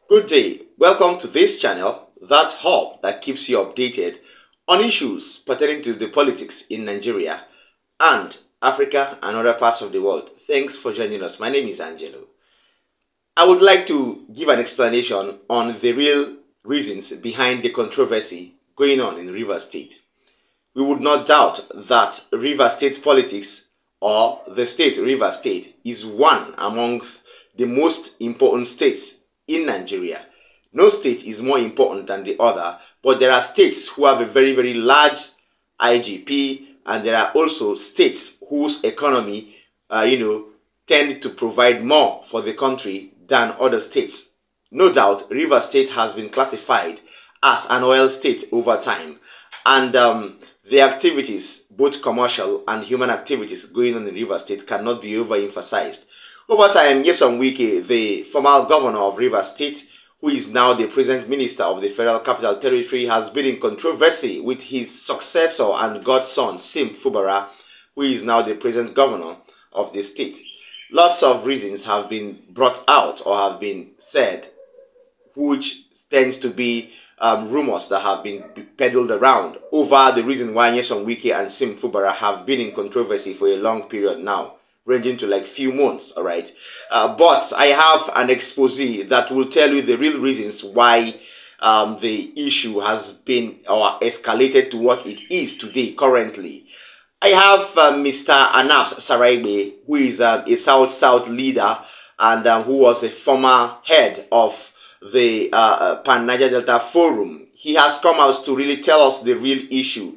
Good day, welcome to this channel, that hub that keeps you updated on issues pertaining to the politics in Nigeria and Africa and other parts of the world. Thanks for joining us. My name is Angelo. I would like to give an explanation on the real reasons behind the controversy going on in Rivers State. We would not doubt that Rivers State politics, or the state Rivers State, is one among the most important states in Nigeria. No state is more important than the other, but there are states who have a very large IGP, and there are also states whose economy, tend to provide more for the country than other states. No doubt, Rivers State has been classified as an oil state over time, and the activities, both commercial and human activities going on in Rivers State, cannot be overemphasized. Over time, Nyesom Wike, the former governor of Rivers State, who is now the present minister of the Federal Capital Territory, has been in controversy with his successor and godson, Sim Fubara, who is now the present governor of the state. Lots of reasons have been brought out or have been said, which tends to be rumors that have been peddled around over the reason why Nyesom Wike and Sim Fubara have been in controversy for a long period now, ranging to like few months, all right? But I have an expose that will tell you the real reasons why the issue has been or escalated to what it is today, currently. I have Mr. Anaps Saraigbe, who is a South-South leader and who was a former head of the Pan-Niger Delta Forum. He has come out to really tell us the real issue.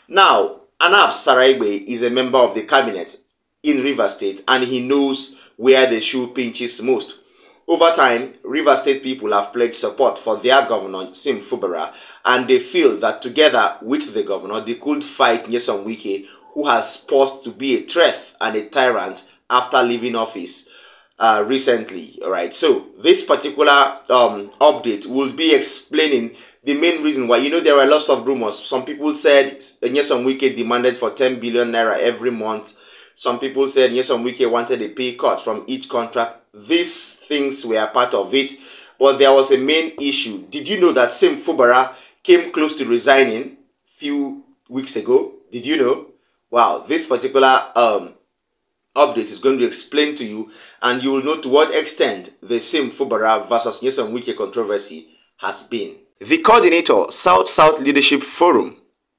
Now, Anaps Saraigbe is a member of the cabinet in Rivers State, and he knows where the shoe pinches most. Over time, Rivers State people have pledged support for their governor, Sim Fubara, and they feel that together with the governor, they could fight Nyesom Wike, who has posed to be a threat and a tyrant after leaving office recently. All right, so this particular update will be explaining the main reason why. There were lots of rumors. Some people said Nyesom Wike demanded for 10 billion naira every month. Some people said Nyesom Wike wanted a pay cut from each contract. These things were part of it, but there was a main issue. Did you know that Sim Fubara came close to resigning a few weeks ago? Did you know? Wow, this particular update is going to explain to you, and you will know to what extent the Sim Fubara versus Nyesom Wike controversy has been. The coordinator, South-South Leadership Forum,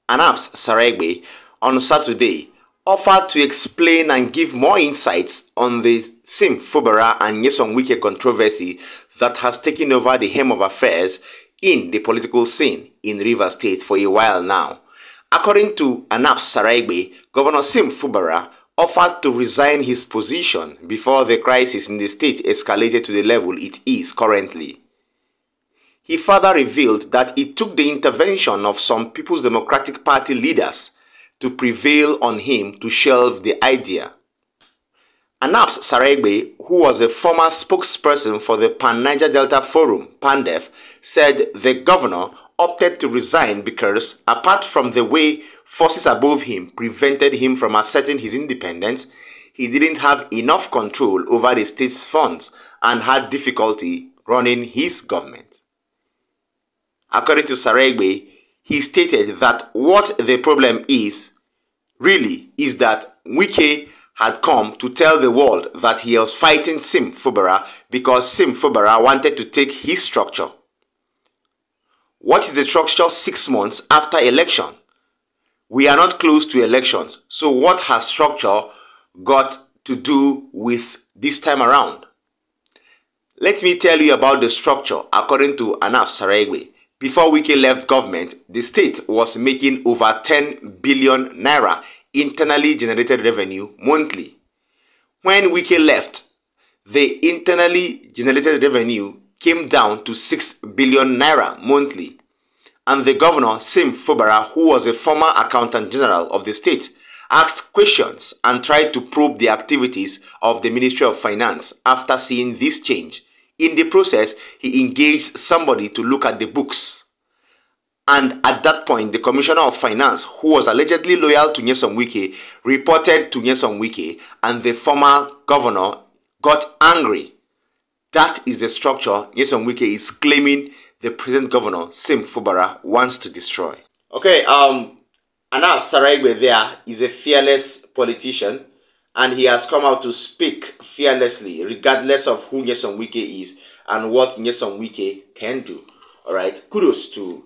Anaps Saraigbe, on Saturday, offered to explain and give more insights on the Sim Fubara and Nyesom Wike controversy that has taken over the hem of affairs in the political scene in Rivers State for a while now. According to Anaps Saraigbe, Governor Sim Fubara offered to resign his position before the crisis in the state escalated to the level it is currently. He further revealed that it took the intervention of some People's Democratic Party leaders to prevail on him to shelve the idea. Anaps Saraigbe, who was a former spokesperson for the Pan-Niger Delta Forum, PANDEF, said the governor opted to resign because, apart from the way forces above him prevented him from asserting his independence, he didn't have enough control over the state's funds and had difficulty running his government. According to Saraigbe, he stated that what the problem is, really, is that Wike had come to tell the world that he was fighting Sim Fubara because Sim Fubara wanted to take his structure. What is the structure 6 months after election? We are not close to elections, so what has structure got to do with this time around? Let me tell you about the structure according to Anaps Saraigbe. Before Wike left government, the state was making over 10 billion naira internally generated revenue monthly. When Wike left, the internally generated revenue came down to 6 billion naira monthly. And the governor, Sim Fubara, who was a former accountant general of the state, asked questions and tried to probe the activities of the Ministry of Finance after seeing this change. In the process, he engaged somebody to look at the books. And at that point, the Commissioner of Finance, who was allegedly loyal to Nyesom Wike, reported to Nyesom Wike, and the former governor got angry That is the structure Nyesom Wike is claiming the present governor, Sim Fubara, wants to destroy. Okay, Anas Saraigbe there is a fearless politician, and he has come out to speak fearlessly, regardless of who Nyesom Wike is and what Nyesom Wike can do. Alright, kudos to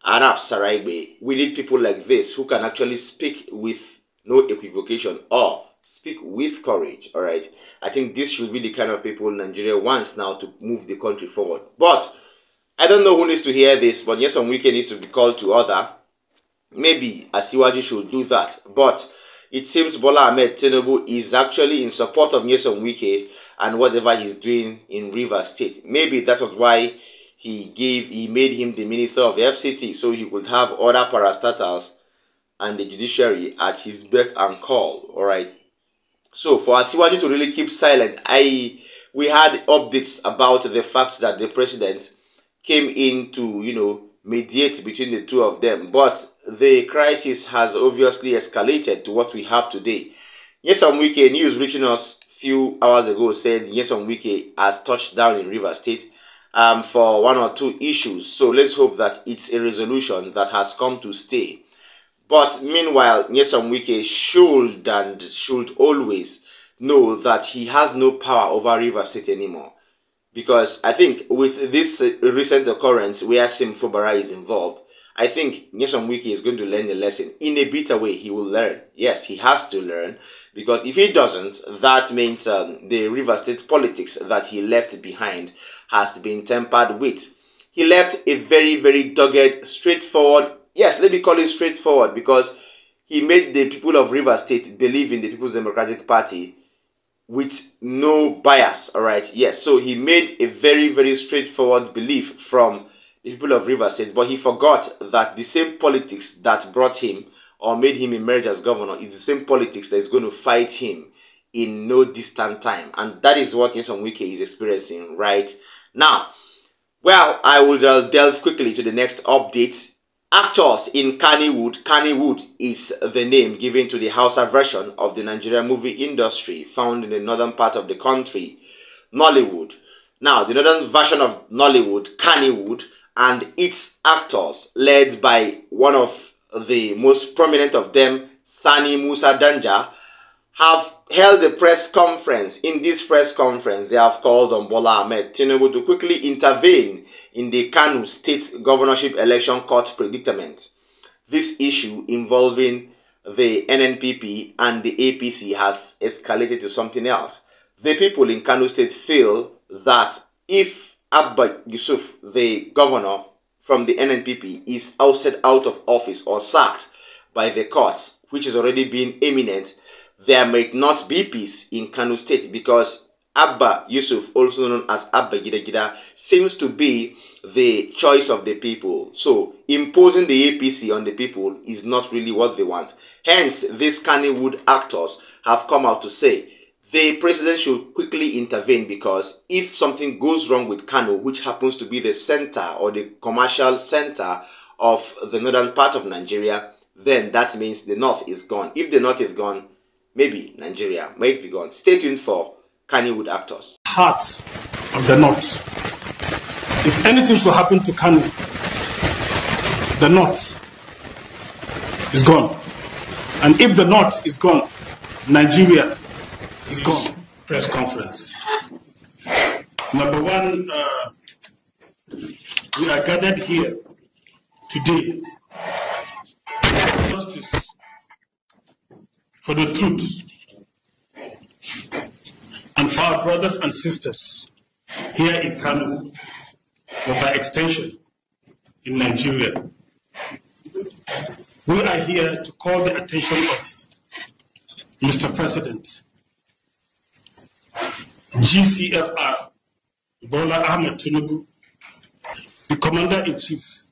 Anas Saraigbe. We need people like this who can actually speak with no equivocation or speak with courage. Alright, I think this should be the kind of people Nigeria wants now to move the country forward. But I don't know who needs to hear this, but Nyesom Wike needs to be called to order. Maybe Asiwaju should do that. But it seems Bola Ahmed Tinubu is actually in support of Nyesom Wike and whatever he's doing in Rivers State. Maybe that was why he made him the minister of the FCT, so he could have other parastatals and the judiciary at his beck and call. Alright. So for Asiwaju to really keep silent, we had updates about the fact that the president came in to, mediate between the two of them. But the crisis has obviously escalated to what we have today. Nyesom Wike, news reaching us a few hours ago, said Nyesom Wike has touched down in Rivers State for 1 or 2 issues. So let's hope that it's a resolution that has come to stay. But meanwhile, Nyesom Wike should always know that he has no power over Rivers State anymore. Because I think with this recent occurrence where Sim Fubara is involved, I think Nyesom Wike is going to learn a lesson. In a bitter way, he will learn. Yes, he has to learn. Because if he doesn't, that means the Rivers State politics that he left behind has been tampered with. He left a very, very dogged, straightforward, yes, let me call it straightforward, because he made the people of Rivers State believe in the People's Democratic Party with no bias. All right, yes, so he made a very, very straightforward belief from the people of Rivers State, but he forgot that the same politics that brought him or made him emerge as governor is the same politics that is going to fight him in no distant time. And that is what Nyesom Wike is experiencing right now. Well, I will delve quickly to the next update. Actors in Kannywood. Kannywood is the name given to the Hausa version of the Nigerian movie industry found in the northern part of the country, Nollywood. Now, the northern version of Nollywood, Kannywood, and its actors, led by one of the most prominent of them, Sani Musa Danja, have held a press conference. In this press conference, they have called on Bola Ahmed Tinubu to quickly intervene in the Kano State Governorship Election Court predicament. This issue involving the NNPP and the APC has escalated to something else. The people in Kano State feel that if Abba Yusuf, the governor from the NNPP, is ousted out of office or sacked by the courts, which is already being imminent, there might not be peace in Kano State, because Abba Yusuf, also known as Abba Gida Gida, seems to be the choice of the people. So imposing the APC on the people is not really what they want. Hence, these Kannywood actors have come out to say the president should quickly intervene, because if something goes wrong with Kano, which happens to be the center or the commercial center of the northern part of Nigeria, then that means the north is gone. If the north is gone, maybe Nigeria might be gone. Stay tuned for Kannywood actors. Heart of the north. If anything should happen to Kano, the north is gone. And if the north is gone, Nigeria is gone. Press conference. Number one, we are gathered here today for justice, for the truth, and for our brothers and sisters here in Kano, or by extension in Nigeria. We are here to call the attention of Mr. President, GCFR, Bola Ahmed Tinubu, the Commander-in-Chief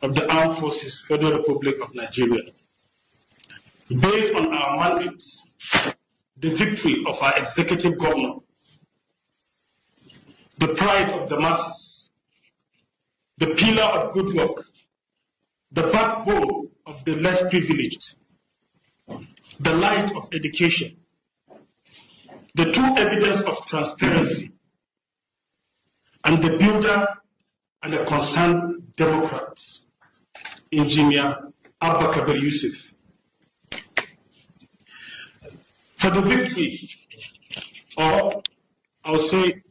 of the Armed Forces, Federal Republic of Nigeria. Based on our mandate, the victory of our executive governor, the pride of the masses, the pillar of good work, the backbone of the less privileged, the light of education, the true evidence of transparency, and the builder and a concerned Democrat, Engineer Abba Kabir Yusuf, for the victory, or I'll say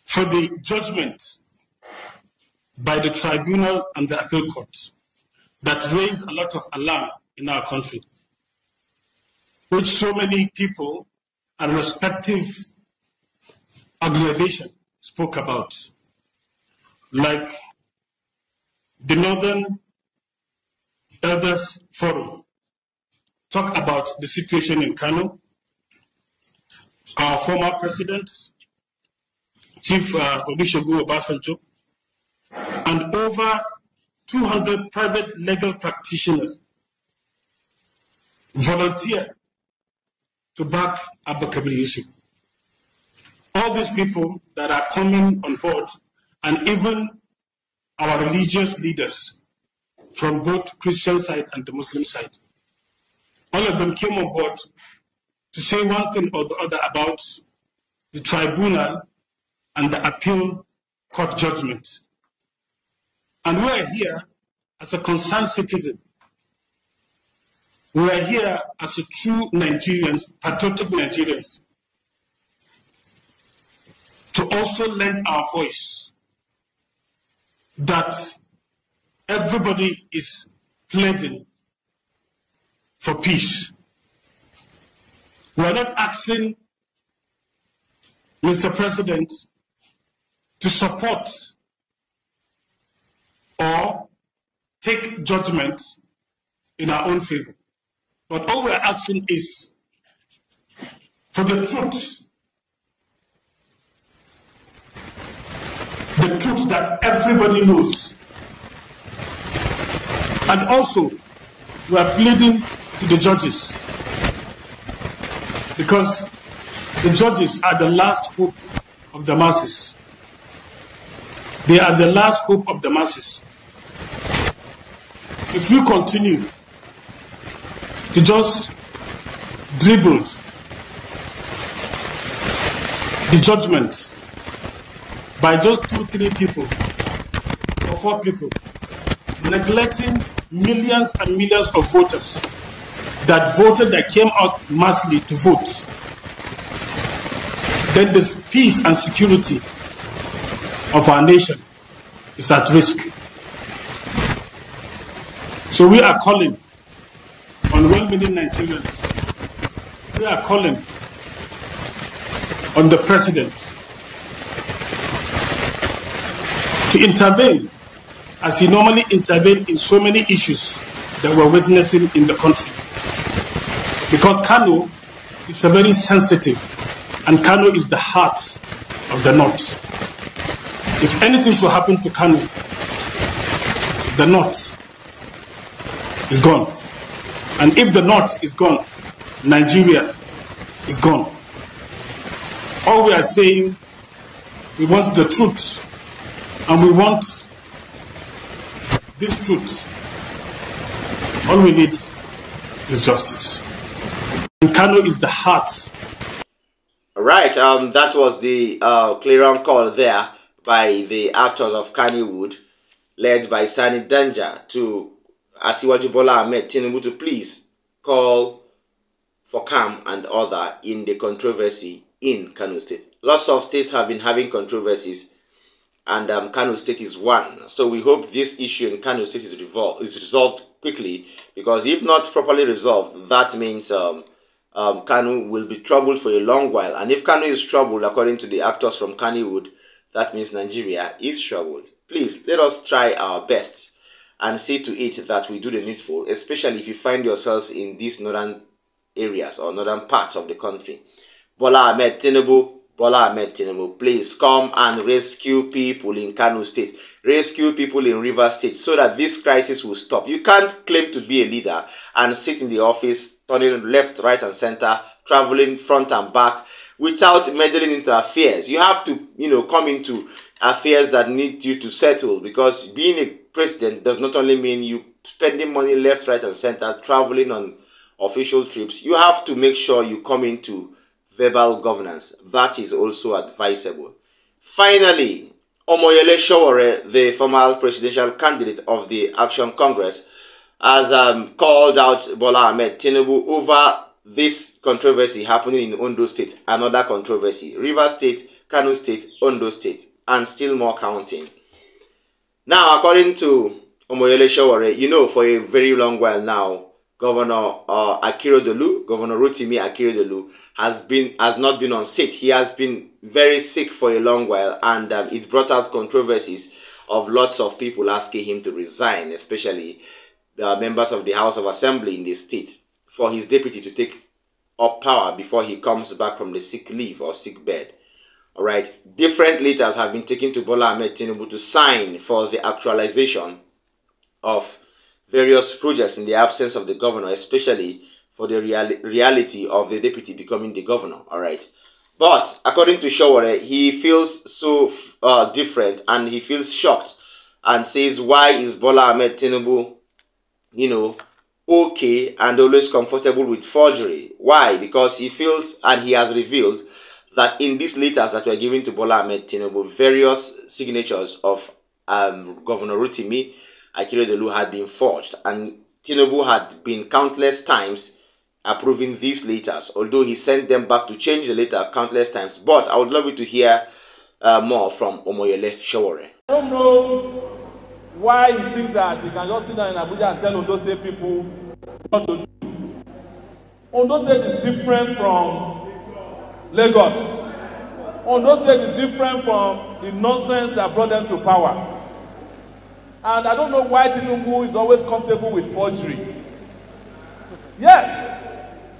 for the judgment by the tribunal and the appeal court that raised a lot of alarm in our country, which so many people and respective organizations spoke about, like the Northern Elders Forum talk about the situation in Kano, our former president, Chief Olusegun Obasanjo, and over 200 private legal practitioners volunteer to back Abba Kabir Yusuf. All these people that are coming on board, and even our religious leaders from both Christian side and the Muslim side, all of them came on board to say one thing or the other about the tribunal and the appeal court judgment. And we are here as a concerned citizen. We are here as a true Nigerians, patriotic Nigerians, to also lend our voice that everybody is pledging for peace. We are not asking Mr. President to support or take judgment in our own favor. But all we are asking is for the truth that everybody knows. And also, we are pleading to the judges, because the judges are the last hope of the masses. They are the last hope of the masses. If you continue to just dribble the judgment by just 2-3 people or 4 people, neglecting millions and millions of voters that voted, that came out massively to vote, then the peace and security of our nation is at risk. So we are calling on well-meaning Nigerians. We are calling on the president to intervene, as he normally intervenes in so many issues that we're witnessing in the country. Because Kano is a very sensitive, and Kano is the heart of the North. If anything should happen to Kano, the North is gone. And if the North is gone, Nigeria is gone. All we are saying, we want the truth, and we want this truth. All we need is justice. And Kano is the heart. Right, that was the clear-on call there by the actors of Kannywood, led by Sani Danja, to Asiwaju Bola Ahmed Tinubu to please call for calm and order in the controversy in Kano State. Lots of states have been having controversies, and Kano State is one. So we hope this issue in Kano State is resolved quickly, because if not properly resolved, that means Kano will be troubled for a long while. And if Kano is troubled, according to the actors from Kannywood, that means Nigeria is troubled. Please, let us try our best and see to it that we do the needful, especially if you find yourselves in these northern areas or northern parts of the country. Bola Ahmed Tinubu, please come and rescue people in Kano State, rescue people in Rivers State, so that this crisis will stop. You can't claim to be a leader and sit in the office, turning left, right, and center, traveling front and back, without meddling into affairs. You have to, come into affairs that need you to settle, because being a president does not only mean you spending money left, right, and center, traveling on official trips. You have to make sure you come into verbal governance. That is also advisable. Finally, Omoyele Sowore, the former presidential candidate of the Action Congress, has called out Bola Ahmed Tinubu over this controversy happening in Ondo State, another controversy, Rivers State, Kano State, Ondo State, and still more counting. Now, according to Omoyele Sowore, you know, for a very long while now, Governor Governor Rotimi Akeredolu has not been on seat. He has been very sick for a long while, and it brought out controversies of lots of people asking him to resign, especially the members of the House of Assembly in the state, for his deputy to take up power before he comes back from the sick leave or sick bed. All right, different letters have been taken to Bola Ahmed Tinubu to sign for the actualization of various projects in the absence of the governor, especially for the reality of the deputy becoming the governor. All right, but according to Sowore, he feels so different, and he feels shocked and says, why is Bola Ahmed Tinubu, you know, okay and always comfortable with forgery? Why? Because he feels, and he has revealed, that in these letters that were given to Bola Ahmed Tinubu, various signatures of Governor Rotimi Akeredolu had been forged, and Tinubu had been countless times approving these letters, although he sent them back to change the letter countless times. But I would love you to hear more from Omoyele Sowore. I don't know why he thinks that he can just sit down in Abuja and tell Ondo State people what to do. Ondo State is different from Lagos. Ondo State is different from the nonsense that brought them to power. And I don't know why Tinubu is always comfortable with forgery. Yes,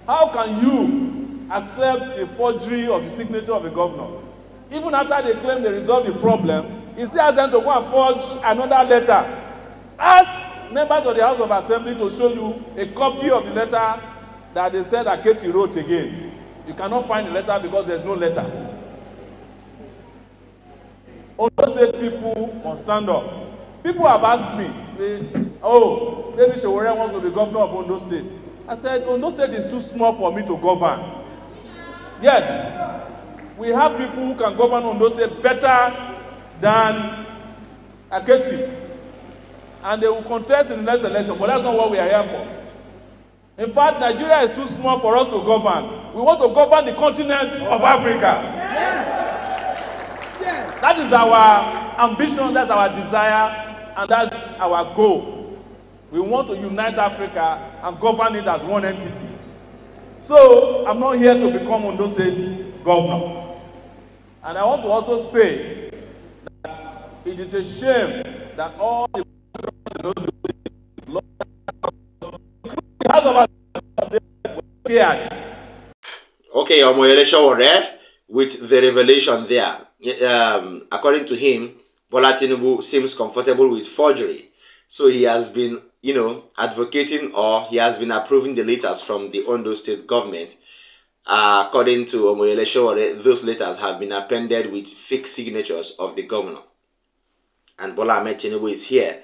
how can you accept the forgery of the signature of a governor? Even after they claim they resolved the problem, he still has them to go and forge another letter. Ask members of the House of Assembly to show you a copy of the letter that they said Aketi wrote again. You cannot find the letter because there's no letter. Ondo State people must stand up. People have asked me, oh, maybe Sowore wants to be governor of Ondo State. I said, Ondo State is too small for me to govern. Yes, we have people who can govern Ondo State better than Aketi. And they will contest in the next election, but that's not what we are here for. In fact, Nigeria is too small for us to govern. We want to govern the continent of Africa. That is our ambition, that's our desire, and that's our goal. We want to unite Africa and govern it as one entity. So, I'm not here to become Ondo State governor. And I want to also say that it is a shame that all the Okay, Omoyele Sowore with the revelation there. According to him, Bola Tinubu seems comfortable with forgery. So he has been, you know, advocating, or he has been approving the letters from the Ondo State government. According to Omoyele Sowore, those letters have been appended with fake signatures of the governor. And Bola Ahmed Tinubu is here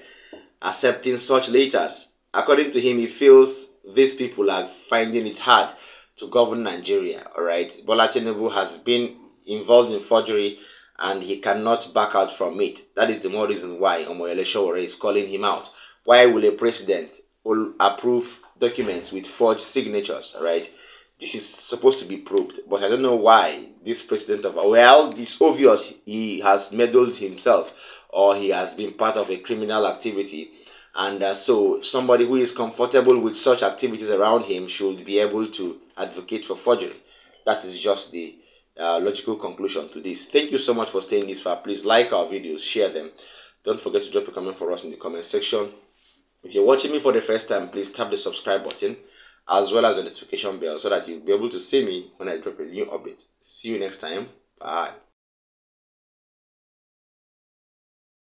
accepting such letters. According to him, he feels these people are finding it hard to govern Nigeria. All right, Bola Tinubu has been involved in forgery, and he cannot back out from it. That is the more reason why Omoyele Sowore is calling him out. Why will a president approve documents with forged signatures? All right, this is supposed to be proved, but I don't know why this president of, well, it's obvious he has meddled himself, or he has been part of a criminal activity. And so somebody who is comfortable with such activities around him should be able to advocate for forgery. That is just the logical conclusion to this. Thank you so much for staying this far. Please like our videos, share them. Don't forget to drop a comment for us in the comment section. If you're watching me for the first time, please tap the subscribe button as well as the notification bell so that you'll be able to see me when I drop a new update. See you next time. Bye.